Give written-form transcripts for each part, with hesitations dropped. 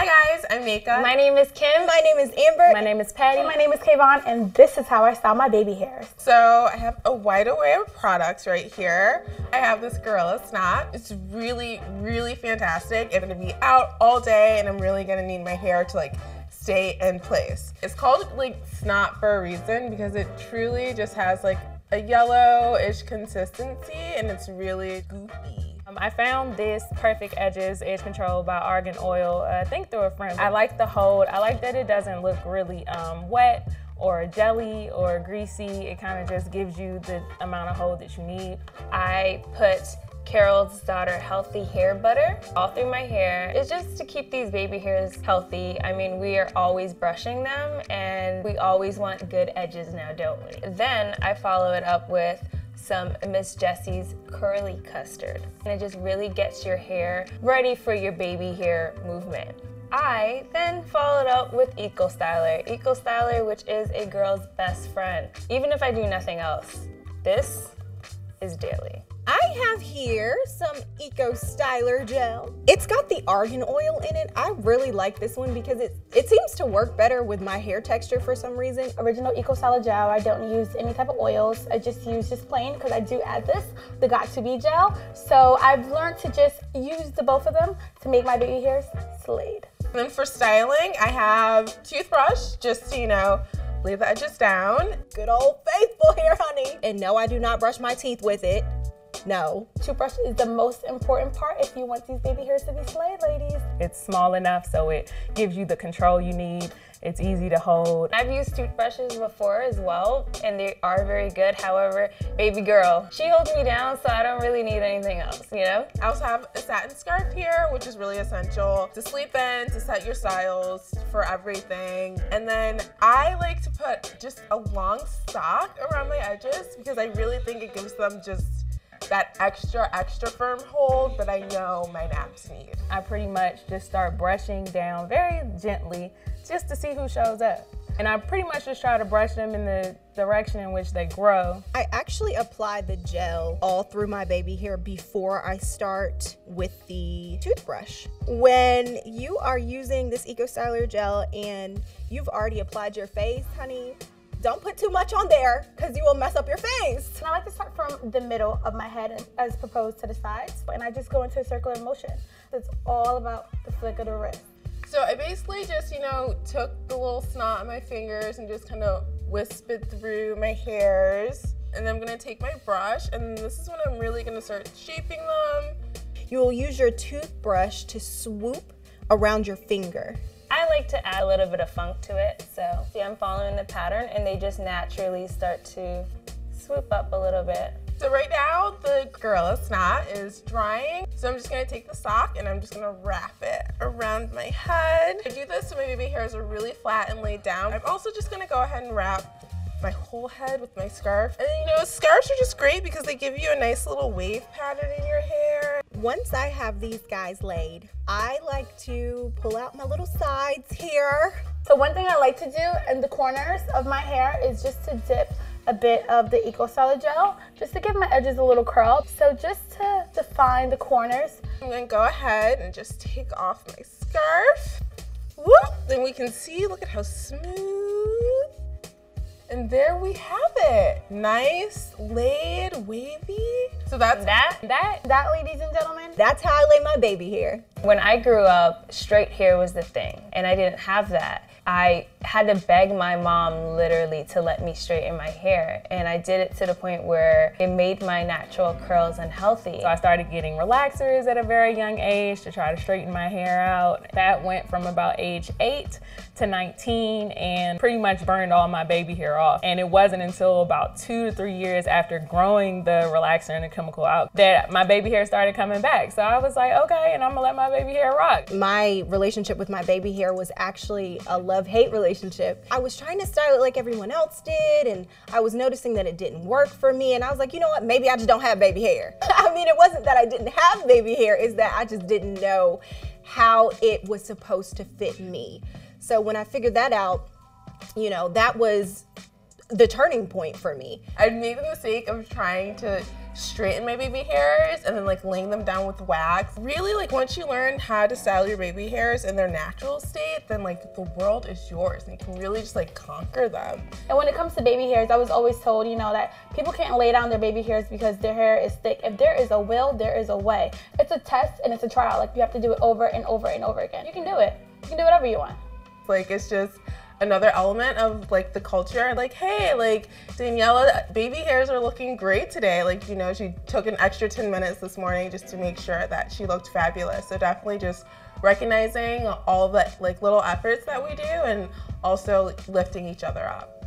Hi guys, I'm Mika. My name is Kim. My name is Amber. My name is Patty. My name is Kayvon, and this is how I style my baby hairs. So I have a wide array of products right here. I have this Gorilla Snot. It's really, really fantastic. I'm gonna be out all day and I'm really gonna need my hair to stay in place. It's called snot for a reason because it truly just has a yellowish consistency and it's really goopy. I found this Perfect Edges Edge Control by Argan Oil, I think through a friend. I like the hold. I like that it doesn't look really wet or jelly or greasy. It kind of just gives you the amount of hold that you need. I put Carol's Daughter Healthy Hair Butter all through my hair. It's just to keep these baby hairs healthy. I mean, we are always brushing them and we always want good edges now, don't we? Then I follow it up with some Miss Jessie's Curly Custard. And it just really gets your hair ready for your baby hair movement. I then followed up with Eco Styler. Eco Styler, which is a girl's best friend. Even if I do nothing else, this is daily. I have here some Eco Styler Gel. It's got the argan oil in it. I really like this one because it seems to work better with my hair texture for some reason. Original Eco Styler Gel. I don't use any type of oils. I just use plain because I do add the Got2b gel. So I've learned to just use the both of them to make my baby hairs slayed. And then for styling, I have toothbrush, just so lay the edges down. Good old faithful hair, honey. And no, I do not brush my teeth with it. No. Toothbrush is the most important part if you want these baby hairs to be slayed, ladies. It's small enough so it gives you the control you need. It's easy to hold. I've used toothbrushes before as well, and they are very good. However, baby girl, she holds me down, so I don't really need anything else, I also have a satin scarf here, which is really essential to sleep in, to set your styles, for everything. And then I like to put just a long sock around my edges because I really think it gives them just that extra firm hold that I know my naps need. I pretty much just start brushing down very gently just to see who shows up. And I pretty much just try to brush them in the direction in which they grow. I actually apply the gel all through my baby hair before I start with the toothbrush. When you are using this Eco Styler Gel and you've already applied your face, honey, don't put too much on there because you will mess up your face. And I like to start from the middle of my head as opposed to the sides. And I just go into a circular motion. It's all about the flick of the wrist. So I basically just, took the little snot on my fingers and just kind of wisped it through my hairs. And then I'm gonna take my brush and this is when I'm really gonna start shaping them. You will use your toothbrush to swoop around your finger. I like to add a little bit of funk to it, so see, I'm following the pattern and they just naturally start to swoop up a little bit. So right now, the Gorilla Snot is drying. So I'm just gonna take the sock and I'm just gonna wrap it around my head. I do this so my baby hairs are really flat and laid down. I'm also just gonna go ahead and wrap my whole head with my scarf. And scarves are just great because they give you a nice little wave pattern in your hair. Once I have these guys laid, I like to pull out my little sides here. So one thing I like to do in the corners of my hair is just to dip a bit of the Eco Styler Gel just to give my edges a little curl. So just to define the corners. I'm gonna go ahead and just take off my scarf. Whoop! Then we can see, look at how smooth. And there we have it. Nice, laid, wavy. So that's that, ladies and gentlemen, that's how I lay my baby hair. When I grew up, straight hair was the thing, and I didn't have that. I had to beg my mom literally to let me straighten my hair, and I did it to the point where it made my natural curls unhealthy. So I started getting relaxers at a very young age to try to straighten my hair out. That went from about age 8 to 19 and pretty much burned all my baby hair off. And it wasn't until about 2 to 3 years after growing the relaxer and the chemical out that my baby hair started coming back. So I was like, okay, and I'm gonna let my baby hair rock. My relationship with my baby hair was actually a love-hate relationship. I was trying to style it like everyone else did, and I was noticing that it didn't work for me, and I was like, you know what, maybe I just don't have baby hair. I mean, it wasn't that I didn't have baby hair, it's that I just didn't know how it was supposed to fit me. So when I figured that out, that was the turning point for me. I made the mistake of trying to straighten my baby hairs and then like laying them down with wax. Really, like once you learn how to style your baby hairs in their natural state, then like the world is yours and you can really just like conquer them. And when it comes to baby hairs, I was always told, you know, that people can't lay down their baby hairs because their hair is thick. If there is a will, there is a way. It's a test and it's a trial. Like you have to do it over and over and over again. You can do it. You can do whatever you want. Like it's just another element of like the culture. Like, hey, like Daniela, baby hairs are looking great today. Like, you know, she took an extra 10 minutes this morning just to make sure that she looked fabulous. So definitely just recognizing all the like little efforts that we do and also like, lifting each other up.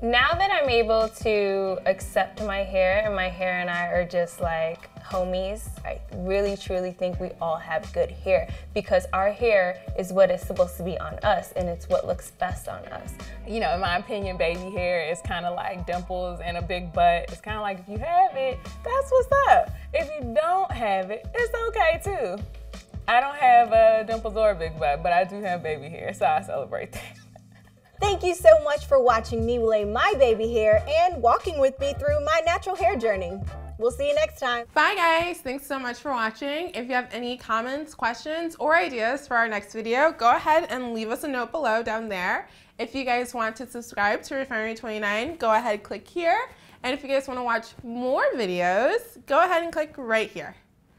Now that I'm able to accept my hair and my hair and I are just like homies, I really truly think we all have good hair because our hair is what is supposed to be on us and it's what looks best on us. You know, in my opinion, baby hair is kind of like dimples and a big butt. It's kind of like if you have it, that's what's up. If you don't have it, it's okay too. I don't have dimples or a big butt, but I do have baby hair, so I celebrate that. Thank you so much for watching me lay my baby hair and walking with me through my natural hair journey. We'll see you next time. Bye guys, thanks so much for watching. If you have any comments, questions, or ideas for our next video, go ahead and leave us a note below down there. If you guys want to subscribe to Refinery29, go ahead, click here. And if you guys want to watch more videos, go ahead and click right here.